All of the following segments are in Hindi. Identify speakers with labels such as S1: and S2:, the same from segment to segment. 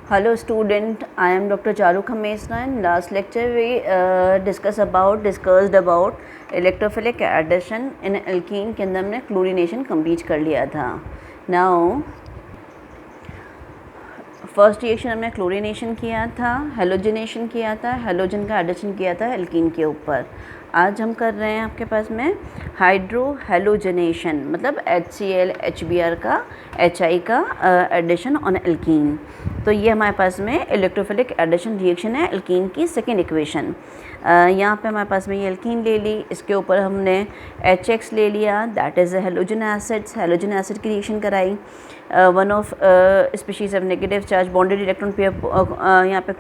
S1: Hello student, I am Dr. Charu Khamesna. In last lecture we discussed about electrophilic addition in alkene के अंदर हमने क्लोरीनेशन कंप्लीट कर लिया था. Now फर्स्ट रिएक्शन हमने क्लोरीनेशन किया था, हेलोजिनेशन किया था, हेलोजन का एडिशन किया था एल्कीन के ऊपर. आज हम कर रहे हैं आपके पास में हाइड्रो हेलोजनेशन, मतलब HCl HBr का HI का एडिशन ऑन एल्कीन. तो ये हमारे पास में इलेक्ट्रोफिलिक एडिशन रिएक्शन है एल्कीन की सेकेंड इक्वेशन. यहाँ पे हमारे पास में ये एल्कीन ले ली, इसके ऊपर हमने HX ले लिया, that is halogen acids. Halogen acid की रिएक्शन कराई. One of species of negative charge bonded electron pair, यहाँ पे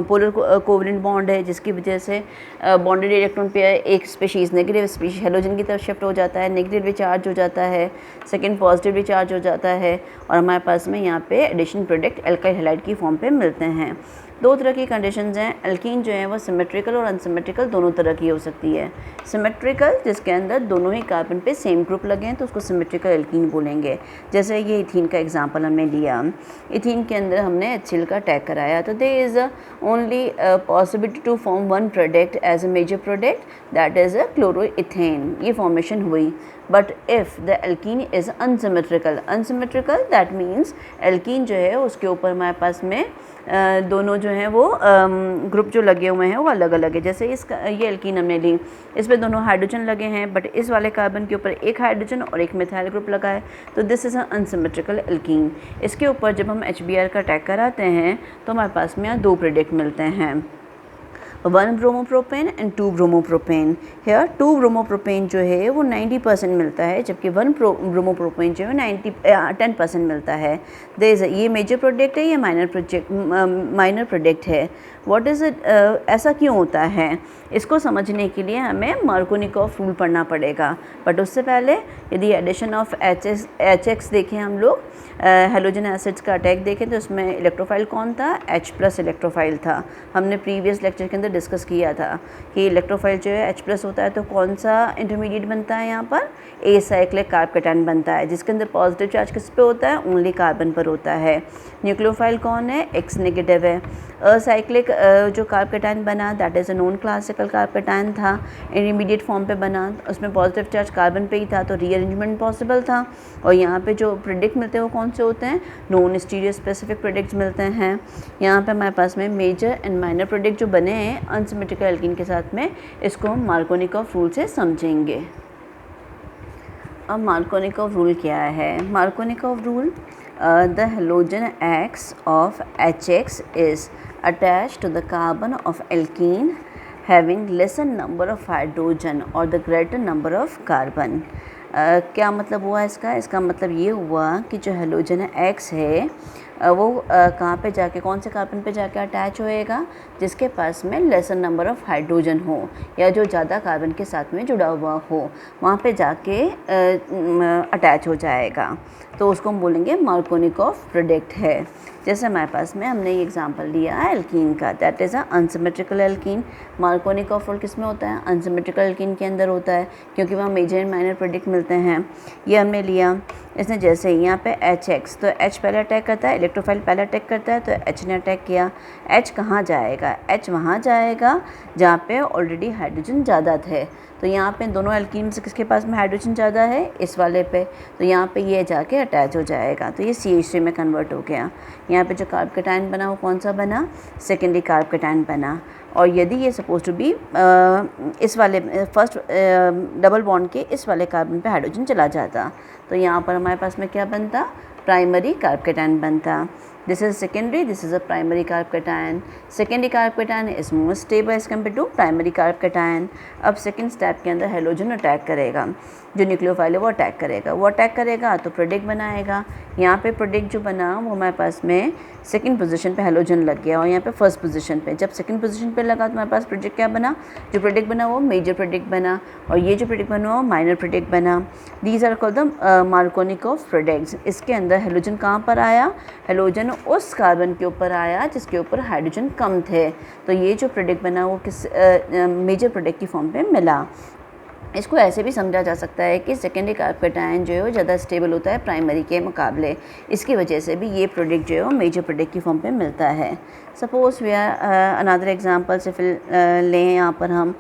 S1: पोलर कोवलेंट बॉन्ड है जिसकी वजह से बॉन्डेड इलेक्ट्रॉन पेयर एक स्पीशीज़ नेगेटिव स्पीशीज हेलोजन की तरफ शिफ्ट हो जाता है, नेगेटिवली चार्ज हो जाता है, सेकंड पॉजिटिवली चार्ज हो जाता है और हमारे पास में यहाँ पे एडिशन प्रोडक्ट एल्काइल हैलाइड की फॉर्म पे मिलते हैं. दो तरह की कंडीशंस हैं. एल्कीन जो है वो सिमेट्रिकल और अनसिमेट्रिकल दोनों तरह की हो सकती है. सिमेट्रिकल जिसके अंदर दोनों ही कार्बन पे सेम ग्रुप लगे हैं तो उसको सिमेट्रिकल एल्कीन बोलेंगे. जैसे ये इथीन का एग्जांपल हमने लिया. इथीन के अंदर हमने HCl का टैग कराया तो there is only possibility to form one product as a major product, that is a chloroethane. ये फॉर्मेशन हुई. But if the alkene is unsymmetrical, that means alkene जो है उसके ऊपर हमारे पास में दोनों जो हैं वो ग्रुप जो लगे हुए हैं वो अलग अलग है. जैसे ये एल्कीन हमने ली, इस पर दोनों हाइड्रोजन लगे हैं बट इस वाले कार्बन के ऊपर एक हाइड्रोजन और एक मिथाइल ग्रुप लगा है तो this is a unsymmetrical alkene. इसके ऊपर जब हम HBr का टैग कराते हैं तो हमारे पास में यहाँ दो प्रोडक्ट मिलते हैं, 1 bromopropane and 2 bromopropane. Here 2 bromopropane जो है वो 90% मिलता है जबकि 1 ब्रोमोप्रोपेन जो है 10% मिलता है. ये मेजर प्रोडक्ट है, ये माइनर प्रोडक्ट है. व्हाट इज़ इट, ऐसा क्यों होता है? इसको समझने के लिए हमें मार्कोनिकॉफ रूल पढ़ना पड़ेगा. बट उससे पहले यदि एडिशन ऑफ HX देखें हम लोग, हेलोजन एसिड्स का अटैक देखें तो उसमें इलेक्ट्रोफाइल कौन था? H+ इलेक्ट्रोफाइल था. हमने प्रीवियस लेक्चर के अंदर डिस्कस किया था कि इलेक्ट्रोफाइल जो है H+ होता है तो कौन सा इंटरमीडिएट बनता है? यहाँ पर एसाइक्लिक कार्ब कैटायन बनता है जिसके अंदर पॉजिटिव चार्ज किस पे होता है? ओनली कार्बन पर होता है. न्यूक्लियोफाइल कौन है? X नेगेटिव है. असाइक्लिक जो कार्ब कैटायन बना that is a non classical carb cation था, इंटरमीडिएट फॉर्म पे बना, उसमें पॉजिटिव चार्ज कार्बन पे ही था तो रीअरेंजमेंट पॉसिबल था. और यहाँ पे जो प्रोडक्ट मिलते हैं वो कौन से होते हैं? नॉन स्टीरियो स्पेसिफिक प्रोडक्ट्स मिलते हैं. यहाँ पे हमारे पास में मेजर एंड माइनर प्रोडक्ट जो बने हैं अनसिमेट्रिकल एल्कीन के साथ में, इसको हम मार्कोनिकॉफ रूल से समझेंगे. अब मार्कोनिकॉफ रूल क्या है? Markovnikov rule, the halogen X of HX is attached to the carbon of alkene having lesser number of hydrogen or the greater number of carbon. क्या मतलब हुआ इसका? इसका मतलब ये हुआ कि जो हेलोजन X है वो कहाँ पे जाके, कौन से कार्बन पे जाके अटैच होएगा? जिसके पास में लेसर नंबर ऑफ़ हाइड्रोजन हो या जो ज़्यादा कार्बन के साथ में जुड़ा हुआ हो, वहाँ पे जाके अटैच हो जाएगा. तो उसको हम बोलेंगे मार्कोनिकॉफ प्रोडक्ट है. जैसे हमारे पास में हमने ये एग्जांपल लिया है एल्कीन का, that is a unsymmetrical alkene. Markovnikov rule किस में होता है? अनसिमेट्रिकल एल्कीन के अंदर होता है क्योंकि वहाँ मेजर एंड माइनर प्रोडक्ट मिलते हैं. ये हमने लिया. इसने जैसे यहाँ पे HX, तो H पहले अटैक करता है, इलेक्ट्रोफाइल पहले अटैक करता है तो H ने अटैक किया. H कहाँ जाएगा? H वहाँ जाएगा जहाँ पे ऑलरेडी हाइड्रोजन ज़्यादा थे. तो यहाँ पे दोनों एल्कीन में से किसके पास में हाइड्रोजन ज़्यादा है? इस वाले पे. तो यहाँ पे ये जाके अटैच हो जाएगा तो ये CH3 में कन्वर्ट हो गया. यहाँ पे जो कार्ब कैटायन बना वो कौन सा बना? सेकेंडरी कार्ब कैटायन बना. और यदि ये सपोज टू बी इस वाले फर्स्ट डबल बॉन्ड के इस वाले कार्बन पे हाइड्रोजन चला जाता तो यहाँ पर हमारे पास में क्या बनता? प्राइमरी कार्ब कैटायन बनता. This is secondary, this is a primary carbocation. Secondary carbocation is more stable as compare to primary carbocation. अब सेकेंड स्टेप के अंदर हेलोजन अटैक करेगा, जो न्यूक्लियोफाइल है वो अटैक करेगा तो प्रोडक्ट बनाएगा. यहाँ पे प्रोडक्ट जो बना वो हमारे पास में सेकंड पोजीशन पे हेलोजन लग गया और यहाँ पे फर्स्ट पोजीशन पे. जब सेकंड पोजीशन पे लगा तो हमारे पास प्रोडक्ट क्या बना? जो प्रोडक्ट बना वो मेजर प्रोडक्ट बना और ये जो प्रोडक्ट बना वो माइनर प्रोडक्ट बना. These are called the Markovnikov products. इसके अंदर हेलोजन कहाँ पर आया? हेलोजन उस कार्बन के ऊपर आया जिसके ऊपर हाइड्रोजन कम थे. तो ये जो प्रोडक्ट बना वो किस मेजर प्रोडक्ट की फॉर्म पे मिला. इसको ऐसे भी समझा जा सकता है कि सेकेंडरी कार्बोकेटायन जो है वो ज़्यादा स्टेबल होता है प्राइमरी के मुकाबले, इसकी वजह से भी ये प्रोडक्ट जो है वो मेजर प्रोडक्ट की फॉर्म पे मिलता है। Suppose we are another example से फिर लें यहाँ पर हम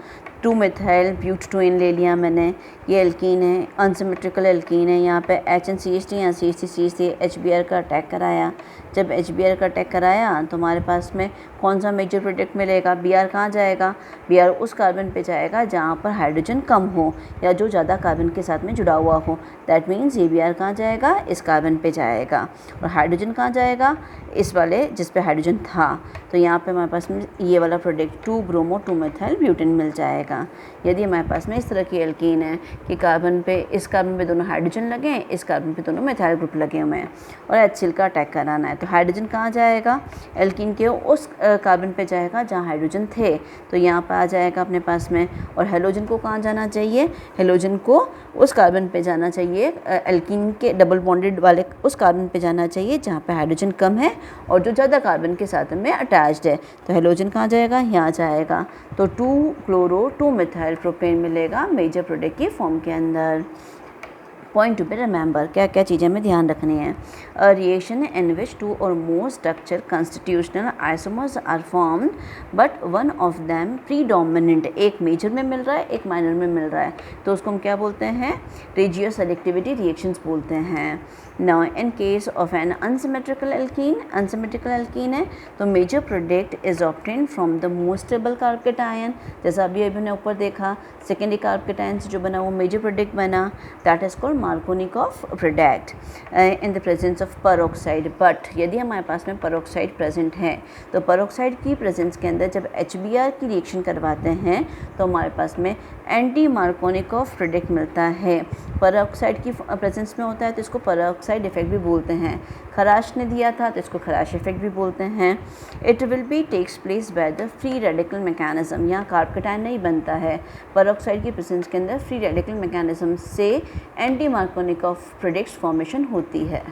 S1: 2 मिथाइल ब्यूटेटोइन ले लिया मैंने, ये एल्कीन है, अनसिमेट्रिकल एल्कीन है। यहाँ पे HNCH या CH3CH3 HBr का अटैक कराया। जब HBr का अटैक कराया तो हमारे पास में कौन सा मेजर प्रोडक्ट मिलेगा? Br कहाँ जाएगा? Br उस कार्बन पे जाएगा जहाँ पर हाइड्रोजन कम हो या जो ज़्यादा कार्बन के साथ में जुड़ा हुआ हो। दैट मीन्स ये Br कहाँ जाएगा? इस कार्बन पे जाएगा। और हाइड्रोजन कहाँ जाएगा? इस वाले जिस पे हाइड्रोजन था। तो यहाँ पे हमारे पास में ये वाला प्रोडक्ट 2 ब्रोमो 2 मिथाइल ब्यूटेन मिल जाएगा। यदि हमारे पास में इस तरह की एल्कीन है कि कार्बन पे, इस कार्बन पे दोनों हाइड्रोजन लगे हैं, इस कार्बन पे दोनों मिथाइल ग्रुप लगे हुए हैं और HCl का अटैक कराना है, तो हाइड्रोजन कहाँ जाएगा? एल्कीन के उस कार्बन पे जाएगा जहाँ हाइड्रोजन थे, तो यहाँ पर आ जाएगा अपने पास में। और हेलोजन को कहाँ जाना चाहिए? हेलोजन को उस कार्बन पे जाना चाहिए, एल्कीन के डबल बॉन्डेड वाले उस कार्बन पे जाना चाहिए जहाँ पे हाइड्रोजन कम है और जो ज़्यादा कार्बन के साथ में अटैच्ड है। तो हेलोजन कहाँ जाएगा? यहाँ जाएगा। तो 2 क्लोरो 2 मिथाइल प्रोपेन मिलेगा मेजर प्रोडक्ट की फॉर्म के अंदर। पॉइंट टू बी रिमेंबर, क्या क्या चीज़ें हमें ध्यान रखनी है। A reaction in which 2 or more structure constitutional isomers are formed but one of them predominant, एक मेजर में मिल रहा है एक माइनर में मिल रहा है, तो उसको हम क्या बोलते हैं? रेजियो सेलेक्टिविटी रिएक्शंस बोलते हैं। Now in case of an unsymmetrical alkene, unsymmetrical alkene है तो major product is obtained from the more stable carbocation, जैसा अभी हमने ऊपर देखा सेकेंडरी कार्बोकेटायन से जो बना वो मेजर प्रोडक्ट बना, that is called Markovnikov product in the presence of peroxide. But यदि हमारे पास में पेरोक्साइड प्रेजेंट है तो पेरोक्साइड की प्रेजेंस के अंदर जब HBr की रिएक्शन करवाते हैं तो हमारे पास में एंटी मार्कोनिकॉफ प्रोडक्ट मिलता है। पेरोक्साइड की प्रेजेंस में होता है तो इसको पेरोक्साइड इफेक्ट भी बोलते हैं। खराश ने दिया था तो इसको खराश इफेक्ट भी बोलते हैं। It will be takes place by the free radical mechanism, यहाँ कार्बोकेटायन नहीं बनता है, पेरोक्साइड की प्रेजेंस के अंदर फ्री रेडिकल मैकेनिज्म से एंटी मार्कोनिकॉफ प्रोडक्ट्स फॉर्मेशन होती है।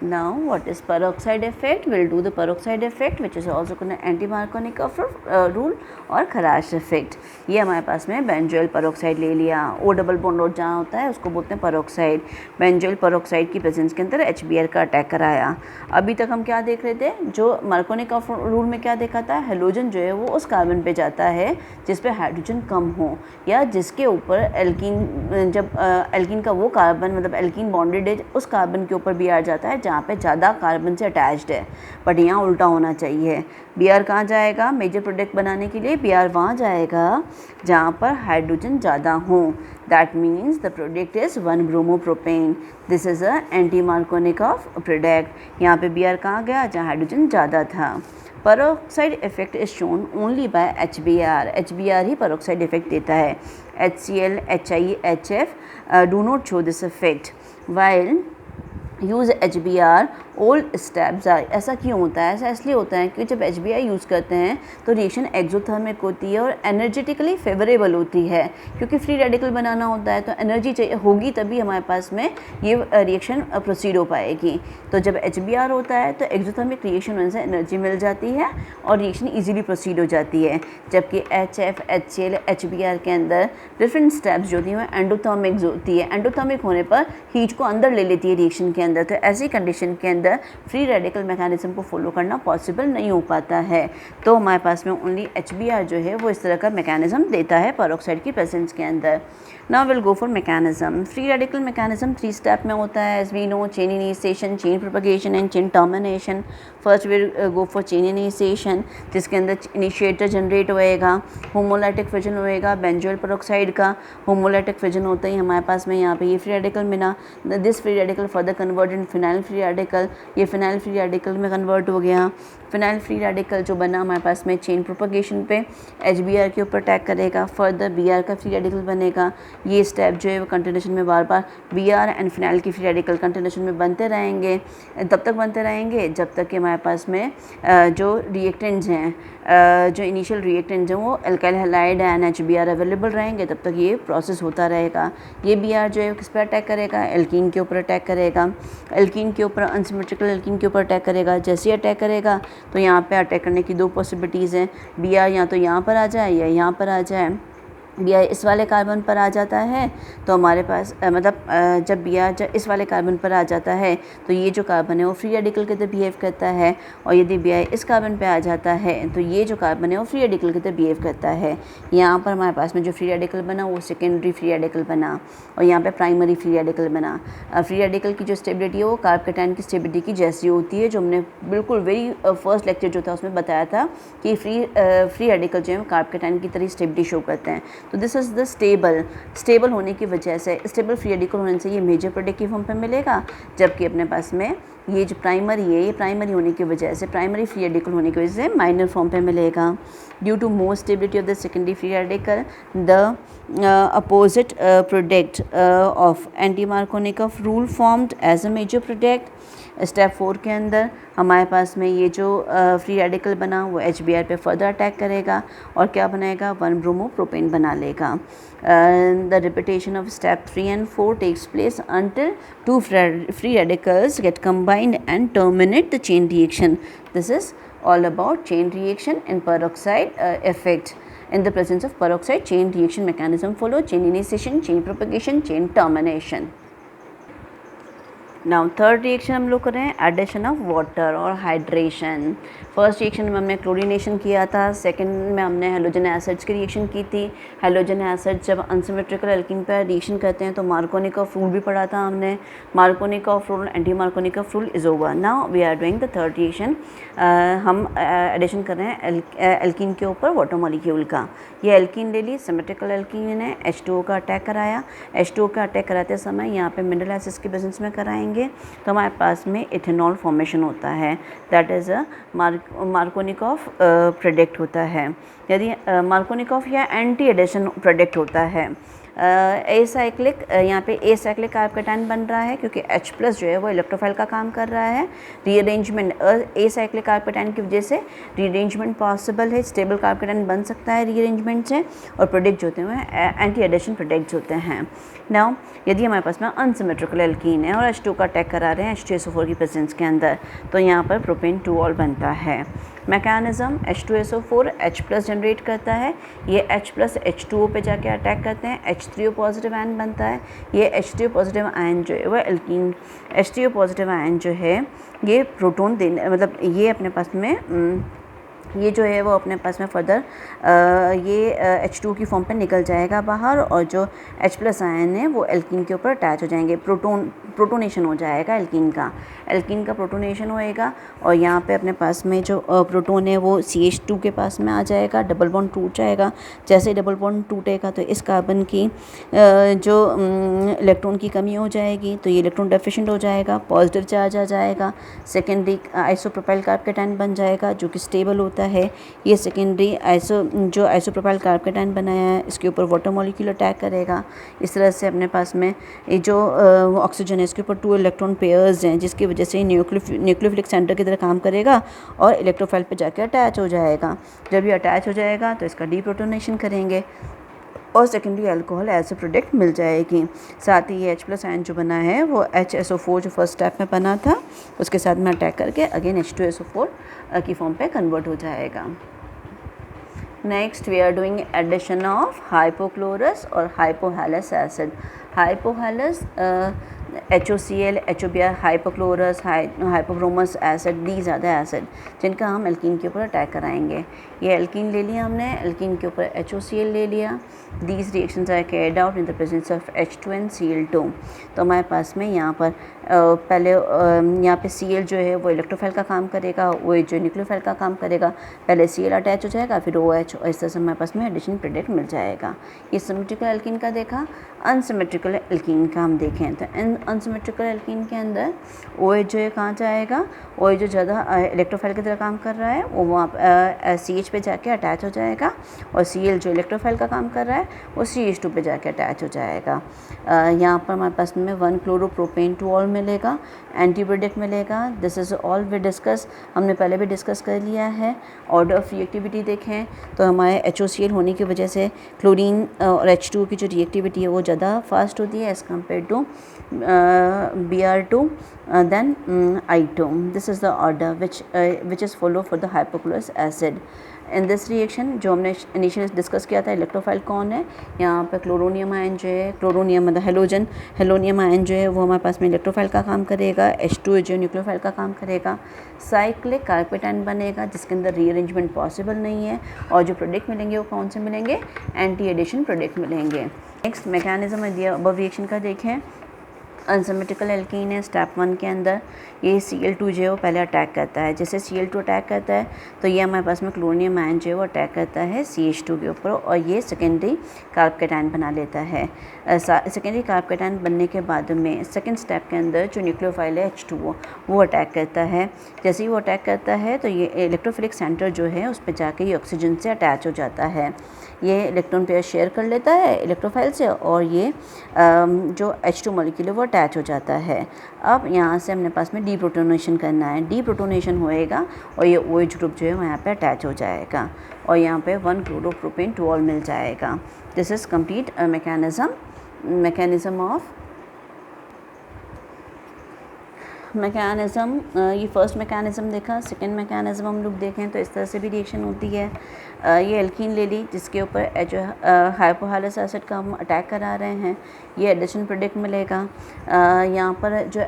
S1: Now what is peroxide effect? We'll do the peroxide effect which is also called anti-Markovnikov rule और खराश इफेक्ट। ये हमारे पास में बेंजोइल पेरोक्साइड ले लिया, ओ डबल बॉन्ड और जहाँ होता है उसको बोलते हैं पेरोक्साइड। बेंजोइल पेरोक्साइड की प्रेजेंस के अंदर HBr का अटैक कराया। अभी तक हम क्या देख रहे थे? जो मार्कोनिकॉफ रूल में क्या देखा था? हेलोजन जो है वो उस कार्बन पे जाता है जिस पे हाइड्रोजन कम हो या जिसके ऊपर एल्कीन, जब एल्कीन का वो कार्बन मतलब एल्कीन बॉन्डेड है उस कार्बन के ऊपर Br जाता है जहाँ पे ज़्यादा कार्बन से अटैच्ड है। बट यहाँ उल्टा होना चाहिए। Br कहाँ जाएगा मेजर प्रोडक्ट बनाने के लिए? Br वहाँ जाएगा जहाँ पर हाइड्रोजन ज़्यादा हो। That means the product is 1 bromopropane. This is a anti Markovnikov product. यहाँ पे Br कहाँ गया? जहाँ हाइड्रोजन ज़्यादा था। Peroxide effect is shown only by HBr। HBr ही पेरोक्साइड इफेक्ट देता है। HCl, HI, HF do not show this effect while use HBr old steps are. ऐसा क्यों होता है? ऐसा इसलिए होता है कि जब HBr यूज़ करते हैं तो रिएक्शन एक्सोथर्मिक होती है और एनर्जेटिकली फेवरेबल होती है, क्योंकि फ्री रेडिकल बनाना होता है तो एनर्जी चाहिए होगी तभी हमारे पास में ये रिएक्शन प्रोसीड हो पाएगी। तो जब HBr होता है तो एक्सोथर्मिक रिएक्शन होने से एनर्जी मिल जाती है और रिएक्शन ईजिली प्रोसीड हो जाती है। जबकि HF, HCl, HBr के अंदर डिफरेंट स्टेप्स जो होती हैं वो एंडोथर्मिक होती है। एंडोथर्मिक होने पर हीट को अंदर ले लेती है रिएक्शन के अंदर, तो ऐसी कंडीशन के अंदर फ्री रेडिकल मैकेनिज्म को फॉलो करना पॉसिबल नहीं हो पाता है। तो हमारे पास में ओनली HBr जो है वो इस तरह का मैकेनिज्म देता है पेरोक्साइड की प्रेजेंस के अंदर। Now will go for mechanism. Free radical mechanism 3 step में होता है as we know, chain initiation, chain propagation and chain termination. First will go for chain initiation, जिसके अंदर इनिशिएटर जनरेट होएगा, होमोलाइटिक फिजन होएगा बेंजोइल पेरोक्साइड का। होमोलाइटिक फिजन होता ही हमारे पास में यहाँ पे ये फ्री रेडिकल मिला। This free radical further converted in phenyl free radical, ये फिनाइल फ्री रेडिकल में कन्वर्ट हो गया। फिनाइल फ्री रेडिकल जो बना हमारे पास में चेन प्रोपगेशन पे HBr के ऊपर अटैक करेगा, फर्दर Br का फ्री रेडिकल बनेगा। ये स्टेप जो है वो कंटिन्यूशन में बार बार Br एंड फिनाइल की फ्री रेडिकल कंटिन्यूशन में बनते रहेंगे। तब तक बनते रहेंगे जब तक कि हमारे पास में जो रिएक्टेंट्स हैं, जो इनिशियल रिएक्टेंट्स हैं वो alkyl halide and HBr available रहेंगे, तब तक ये प्रोसेस होता रहेगा। ये Br जो है किस पर अटैक करेगा? एल्कीन के ऊपर अटैक करेगा। एल्कीन के ऊपर, अनसिमेट्रिकल एल्कीन के ऊपर अटैक करेगा। जैसे ही अटैक करेगा तो यहाँ पे अटैक करने की 2 पॉसिबिलिटीज़ हैं। Br या तो यहाँ पर आ जाए या यहाँ पर आ जाए। बी आई इस वाले कार्बन पर आ जाता है तो हमारे पास जब बी आई जब इस वाले कार्बन पर आ जाता है तो ये जो कार्बन है वो फ्री रेडिकल की तरह बिहेव करता है, और यदि बी आई इस कार्बन पे आ जाता है तो ये जो कार्बन है वो फ्री रेडिकल की तरह बिहेव करता है। यहाँ पर हमारे पास में जो फ्री रेडिकल बना वो सेकेंडरी फ्री रेडिकल बना, और यहाँ पर प्राइमरी फ्री रेडिकल बना। फ्री रेडिकल की जो स्टेबिलिटी है वो कार्ब-कैटायन की स्टेबिलिटी की जैसी होती है, जो हमने बिल्कुल वेरी फर्स्ट लेक्चर जो था उसमें बताया था कि फ्री रेडिकल जो है कार्ब-कैटायन की तरह स्टेबिलिटी शो करते हैं। तो दिस इज़ द स्टेबल होने की वजह से, स्टेबल फ्री रेडिकल होने से ये मेजर प्रोडक्ट की फॉर्म पे मिलेगा, जबकि अपने पास में ये जो प्राइमरी है ये प्राइमरी होने की वजह से, प्राइमरी फ्री रेडिकल होने की वजह से माइनर फॉर्म पे मिलेगा। Due to more stability of the secondary free radical the opposite product of anti Markovnikov rule formed as a major product. Step 4 के अंदर हमारे पास में ये जो फ्री रेडिकल बना वो HBr पे फर्दर अटैक करेगा और क्या बनाएगा, 1 ब्रोमो प्रोपेन बना लेगा। The repetition of step 3 and 4 takes place until 2 free radicals get combined and terminate the chain reaction. This is all about chain reaction and peroxide effect. In the presence of peroxide, chain reaction mechanism follow: chain initiation, chain propagation, chain termination. Now third reaction हम लोग कर रहे हैं एडिशन ऑफ वाटर और हाइड्रेशन। फर्स्ट रिएक्शन में हमने क्लोरीनेशन किया था, सेकंड में हमने हेलोजन एसिड्स की रिएक्शन की थी। हेलोजन एसिड्स जब अनसिमेट्रिकल एल्कीन पर रिएक्शन करते हैं तो मार्कोनिकॉफ रूल भी पढ़ा था हमने। Markovnikov rule, anti Markovnikov rule is over. Now we are doing the third reaction. हम एडिशन कर रहे हैं एल्कीन के ऊपर वाटर मॉलिक्यूल का। ये एल्कीन ले ली, सिमेट्रिकल एल्कीन है, H2O का अटैक कराया। H2O का अटैक कराते समय यहाँ पे मिनरल एसिड्स की प्रेजेंस में कराएंगे तो हमारे पास में इथेनॉल फॉर्मेशन होता है, that is a Markovnikov product होता है। यदि मार्कोनिकॉफ या एंटी एडिशन प्रोडक्ट होता है। एसाइक्लिक, यहाँ पे एसाइक्लिक कार्ब-कैटायन बन रहा है क्योंकि H प्लस जो है वो इलेक्ट्रोफाइल का काम कर रहा है। रीअरेंजमेंट एसाइक्लिक कार्ब-कैटायन की वजह से रीअरेंजमेंट पॉसिबल है, स्टेबल कार्ब-कैटायन बन सकता है रीअरेंजमेंट से, और प्रोडक्ट जो होते हैं एंटी एडिशन प्रोडक्ट्स होते हैं। नाउ यदि हमारे पास में अनसिमेट्रिकल एल्कीन है और H2 का अटैक करा रहे हैं H2SO4 की प्रेजेंस के अंदर, तो यहाँ पर प्रोपेन 2ऑल बनता है। Mechanism, H2SO4 H plus generate करता है, ये H प्लस H2O पे जाके अटैक करते हैं, H3O पॉजिटिव आयन बनता है। ये H3O पॉजिटिव आयन जो है वह एल्कीन, H3O पॉजिटिव आयन जो है ये प्रोटोन देने, मतलब ये अपने पास में ये जो है वो अपने पास में फर्दर ये H2 की फॉर्म पे निकल जाएगा बाहर, और जो H प्लस आयन है वो एल्कीन के ऊपर अटैच हो जाएंगे। प्रोटोनेशन हो जाएगा एल्कीन का प्रोटोनेशन होएगा, और यहाँ पे अपने पास में जो प्रोटोन है वो CH2 के पास में आ जाएगा, डबल बॉन्ड टूट जाएगा। जैसे ही डबल बॉन्ड टूटेगा तो इस कार्बन की जो इलेक्ट्रॉन की कमी हो जाएगी, तो ये इलेक्ट्रॉन डेफिशिएंट हो जाएगा, पॉजिटिव चार्ज आ जाएगा, सेकेंडरी आइसोप्रोपाइल कार्ब-कैटायन बन जाएगा जो कि स्टेबल होता है। ये सेकेंडरी आइसोप्रोपाइल कार्ब-कैटायन बनाया है, इसके ऊपर वाटर मॉलिक्यूल अटैक करेगा। इस तरह से अपने पास में ये जो ऑक्सीजन है इसके ऊपर 2 इलेक्ट्रॉन पेयर्स हैं, जिसकी वजह से न्यूक्लियोफिलिक सेंटर की तरह काम करेगा और इलेक्ट्रोफाइल पे जाके अटैच हो जाएगा। जब ये अटैच हो जाएगा तो इसका डीप्रोटोनेशन करेंगे और secondary alcohol as a product मिल जाएगी। साथ ही ये H प्लस आयन जो बना है वो HSO4 जो फर्स्ट स्टेप में बना था उसके साथ में अटैक करके अगेन H2SO4 की फॉर्म पे कन्वर्ट हो जाएगा। Next we are doing addition of hypochlorous और hypohalous acid. Hypohalous HOCl, HOBr, hypochlorous, hypobromous acid, these are the acid जिनका हम एल्कीन के ऊपर अटैक कराएंगे। ये एल्कीन ले लिया हमने, एल्कीन के ऊपर HOCl ले लिया। These reactions are carried out in the presence of H2 and Cl2। तो हमारे पास में यहाँ पर पहले यहाँ पे Cl जो है वो इलेक्ट्रोफाइल का काम करेगा, OH जो न्यूक्लियोफाइल का काम करेगा। पहले Cl अटैच हो जाएगा फिर OH, और इस तरह से हमारे पास में एडिशन प्रोडक्ट मिल जाएगा। ये सिमेट्रिकल एल्कीन का देखा। अनसिमेट्रिकल एल्कीन का हम देखें तो अनसिमेट्रिकल एल्कीन के अंदर OH जो है कहाँ जाएगा, OH जो ज़्यादा इलेक्ट्रोफाइल की तरह काम कर रहा है वो वहाँ CH पे जाके अटैच हो जाएगा, और Cl जो इलेक्ट्रोफाइल का काम कर रहा है वो CH2 पे जाके अटैच हो जाएगा। यहाँ पर हमारे पास में 1 क्लोरोप्रोपेन 2ऑल मिलेगा, एंटी प्रोडक्ट मिलेगा। This is all we discuss, हमने पहले भी डिस्कस कर लिया है। ऑर्डर ऑफ रिएक्टिविटी देखें तो हमारे HOCl होने की वजह से क्लोरीन और H2 की जो रिएक्टिविटी है वो ज़्यादा फास्ट होती है as compare to Br2 then I2. This is the order which is follow for the hypochlorous acid. In this reaction जो हमने इनिशियली डिस्कस किया था, इलेक्ट्रोफाइल कौन है, यहाँ पे क्लोरोनियम आयन जो है, क्लोरोनियम मतलब हेलोजन, हेलोनियम आयन जो है वो हमारे पास में इलेक्ट्रोफाइल का काम करेगा, H2 जो न्यूक्लियोफाइल का काम करेगा, साइक्लिक कार्पेट बनेगा जिसके अंदर रीअरेंजमेंट पॉसिबल नहीं है, और जो प्रोडक्ट मिलेंगे वो कौन से मिलेंगे, एंटी एडिशन प्रोडक्ट मिलेंगे। नेक्स्ट मैकेनिज्म अबव रिएक्शन का देखें, अनसिमेट्रिकल एल्कीन है, स्टेप 1 के अंदर ये Cl2 जो है वो पहले अटैक करता है। जैसे Cl2 अटैक करता है तो ये हमारे पास में क्लोरोनियम आयन जो है वो अटैक करता है CH2 के ऊपर, और ये सेकेंडरी कार्बोकेटायन बना लेता है। सेकेंडरी कार्बोकेटायन बनने के बाद में सेकेंड स्टेप के अंदर जो न्यूक्लियोफाइल है H2O वो अटैक करता है। जैसे ही वो अटैक करता है तो ये इलेक्ट्रोफिलिक सेंटर जो है उस पर जाके ये ऑक्सीजन से अटैच हो जाता है, ये इलेक्ट्रॉन पेयर शेयर कर लेता है इलेक्ट्रोफाइल से, और ये जो H2 मॉलिक्यूल है वो अटैच हो जाता है। अब यहाँ से हमने पास में डीप्रोटोनेशन करना है, डीप्रोटोनेशन होएगा और ये OH ग्रुप जो है वो यहाँ पे अटैच हो जाएगा, और यहाँ पे 1 क्लोरोप्रोपेन 2 ऑल मिल जाएगा। This is complete mechanism of ये फर्स्ट मैकेनिज़्म देखा। सेकंड मैकेनिज़्म हम लोग देखें तो इस तरह से भी रिएक्शन होती है। ये एल्कीन ले ली जिसके ऊपर जो हाइपोहालस एसिड का हम अटैक करा रहे हैं, ये एडिशन प्रोडक्ट मिलेगा। यहाँ पर जो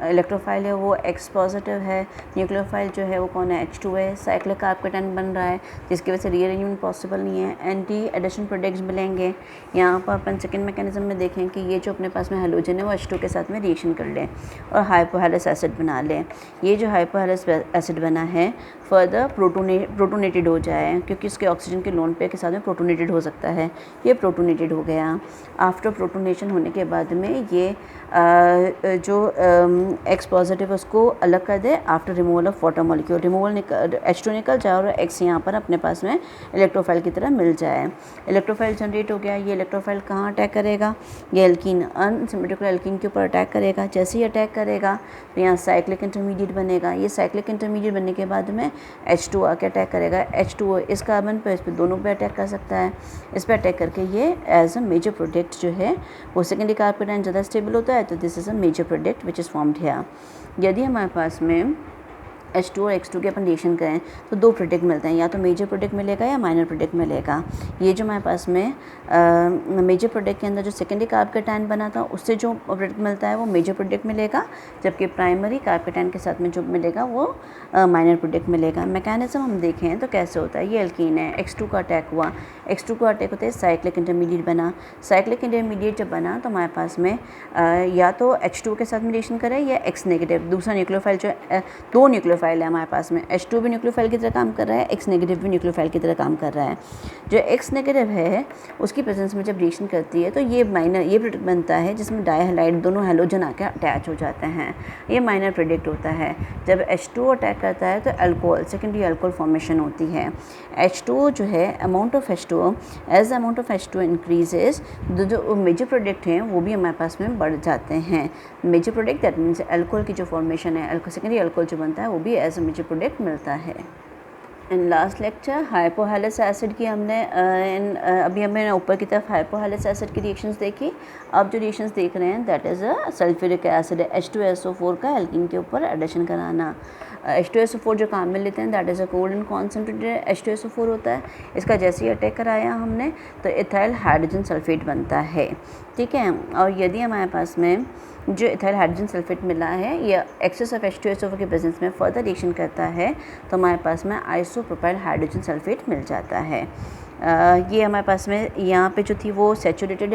S1: इलेक्ट्रोफाइल है वो X पॉजिटिव है, न्यूक्लियोफाइल जो है वो कौन है, H2 है, साइक्लिक कार्बोकेटायन बन रहा है जिसकी वजह से रीअरेंजमेंट पॉसिबल नहीं है, एंटी एडिशन प्रोडक्ट्स मिलेंगे। यहाँ पर अपन सेकेंड मैकेनिज्म में देखें कि ये जो अपने पास में हेलोजन है वो H2 के साथ में रिएक्शन कर लें और हाइपोहालस एसिड बना लें। ये जो हाइपोहालस एसिड बना है फर्दर प्रोटोनेटेड हो जाए, क्योंकि इसके ऑक्सीजन के लोन पेयर के साथ में प्रोटोनेटेड हो सकता है, ये प्रोटोनेटेड हो गया। आफ्टर प्रोटोनेशन होने के बाद में ये जो X पॉजिटिव है उसको अलग कर दे after removal of water molecule, H2 निकल जाए और X यहाँ पर अपने पास में इलेक्ट्रोफाइल की तरह मिल जाए। इलेक्ट्रोफाइल जनरेट हो गया। ये इलेक्ट्रोफाइल कहाँ अटैक करेगा, ये एल्कीन अनसिमेट्रिकल एल्कीन के ऊपर अटैक करेगा। जैसे ही अटैक करेगा तो यहाँ साइक्लिक इंटरमीडिएट बनेगा। ये साइक्लिक इंटरमीडिएट बनने के बाद में H2 आके अटैक करेगा। H2O इस कार्बन पर, इस पर दोनों पे अटैक कर सकता है। इस पर अटैक करके ये एज अ मेजर प्रोडक्ट जो है वो सेकेंडरी कार्बोकेटायन ज़्यादा स्टेबल होता है, तो this is a major product which is formed here. यदि हमारे पास में H2 और X2 के अपन रिएक्शन करें तो 2 प्रोडक्ट मिलते हैं, या तो मेजर प्रोडक्ट मिलेगा या माइनर प्रोडक्ट मिलेगा। ये जो हमारे पास में मेजर प्रोडक्ट के अंदर जो सेकेंडरी कार्बोकेटायन बना था उससे जो प्रोडक्ट मिलता है वो मेजर प्रोडक्ट मिलेगा, जबकि प्राइमरी कार्बोकेटायन के साथ में जो मिलेगा वो माइनर प्रोडक्ट मिलेगा। मैकेनिज्म हम देखें तो कैसे होता है, ये एल्कीन है, X2 का अटैक हुआ, X2 का अटैक होते हैं साइक्लिक इंटरमीडिएट बना। साइक्लिक इंटरमीडिएट जब बना तो हमारे पास में या तो H2 के साथ में रिएक्शन करे या X नेगेटिव, दूसरा न्यूक्लियोफाइल जो 2 न्यूक्लियोफाइल है हमारे पास में, H2 भी न्यूक्लियोफाइल की तरह काम कर रहा है, X नेगेटिव भी न्यूक्लियोफाइल की तरह काम कर रहा है। जो X नेगेटिव है उसकी प्रेजेंस में जब रिएक्शन करती है तो ये प्रोडक्ट बनता है जिसमें डाईहाइलाइड दोनों हेलोजन आकर अटैच हो जाते हैं, ये माइनर प्रोडक्ट होता है। जब H2 अटैक करता है तो अल्कोहल, सेकेंडरी अल्कोहल फॉर्मेशन होती है। H2 जो है amount of H2 as amount of H2 increases, जो मेजर प्रोडक्ट हैं वो भी हमारे पास में बढ़ जाते हैं। Major product that means alcohol की जो फॉर्मेशन है, सेकेंडरी अल्कोहल जो बनता है वो भी एज अ मेजर प्रोडक्ट मिलता है। इन लास्ट लेक्चर हाइपोहालस एसिड की हमने अभी हमने ऊपर की तरफ हाइपोहालस एसिड की रिएक्शंस देखी। अब जो रिएक्शंस देख रहे हैं that is a sulphuric acid है, H2SO4 का एल्कीन के ऊपर एडिशन कराना। H2SO4 जो काम में लेते हैं that is a cold and concentrated H2SO4 होता है। इसका जैसे ही अटैक कराया हमने तो इथाइल हाइड्रोजन सल्फेट बनता है, ठीक है। और यदि हमारे पास में जो इथाइल हाइड्रोजन सल्फेट मिला है या एक्सेस ऑफ H2SO4 के प्रेजेंस में फर्दर रिएक्शन करता है तो हमारे पास में आइसोप्रोपाइल हाइड्रोजन सल्फेट मिल जाता है। ये हमारे पास में यहाँ पे जो थी वो सैचुरेटेड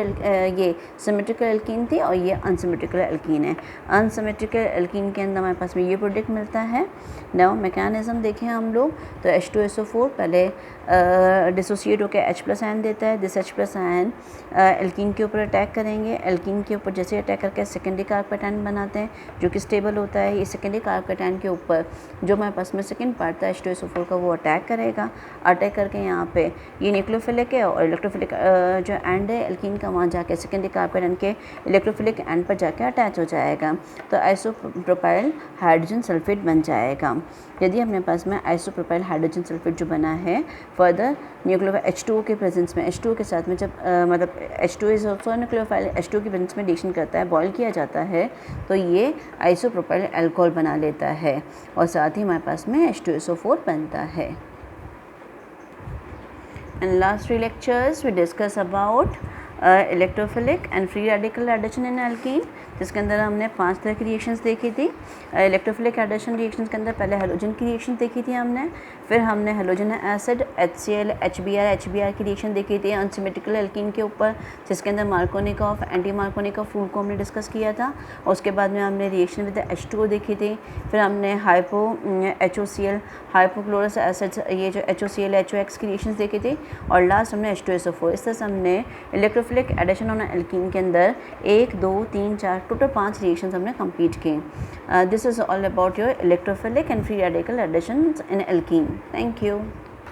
S1: ये सिमेट्रिकल एल्कीन थी और ये अनसिमेट्रिकल एल्कीन है। अनसिमेट्रिकल एल्कीन के अंदर हमारे पास में ये प्रोडक्ट मिलता है। नाउ मैकेनिज्म देखें हम लोग तो H2SO4 पहले डिसोसिएट होकर H+ आयन देता है। दिस H+ आयन एल्कीन के ऊपर अटैक करेंगे। एल्कीन के ऊपर जैसे अटैक करके सेकेंडरी कार्बोकेटायन बनाते हैं जो कि स्टेबल होता है। ये सेकेंडरी कार्बोकेटायन के ऊपर जो हमारे पास में सेकेंड पार्ट था H2SO4 का वो अटैक करेगा। अटैक करके यहाँ पे ये न्यूक्लियोफिलिक है और इलेक्ट्रोफिलिक जो एंड है एल्कीन का वहाँ जाके सेकेंडरी कार्बोकेटायन के इलेक्ट्रोफिलिक एंड पर जाके अटैच हो जाएगा तो आइसोप्रोपाइल हाइड्रोजन सल्फेट बन जाएगा। यदि अपने पास में आइसोप्रोपाइल हाइड्रोजन सल्फेट जो बना है फर्दर न्यूक्लियोफाइल H2O के प्रेजेंस में H2O के साथ में जब मतलब H2 is also nucleophile H2O के प्रेजेंस में रिएक्शन करता है, बॉयल किया जाता है तो ये आइसोप्रोपाइल अल्कोहल बना लेता है और साथ ही हमारे पास में H2SO4 बनता है। In last 3 lectures we discuss about electrophilic and free radical addition in alkene, जिसके अंदर हमने 5 तरह की रिएक्शंस देखी थी। इलेक्ट्रोफिलिक एडिशन रिएक्शंस के अंदर पहले हेलोजन की रिएक्शन देखी थी हमने, फिर हमने हेलोजन एसिड HCl HBr की रिएक्शन देखी थी अनसिमेट्रिकल एल्कीन के ऊपर, जिसके अंदर मार्कोनिकॉफ एंटी मार्कोनिकॉफ रूल को हमने डिस्कस किया था। और उसके बाद में हमने रिएक्शन विद H2O देखी थी, फिर हमने HOCl हाइपोक्लोरस एसिड ये जो HOCl HOX की रिएक्शंस देखी थी, और लास्ट हमने H2SO4। इस तरह से हमने इलेक्ट्रोफिलिक एडिशन ऑन एल्कीन के अंदर 1 2 3 4 टोटल 5 रिएक्शंस हमने कंप्लीट की। This is all about your electrophilic and free radical additions in alkene. Thank you.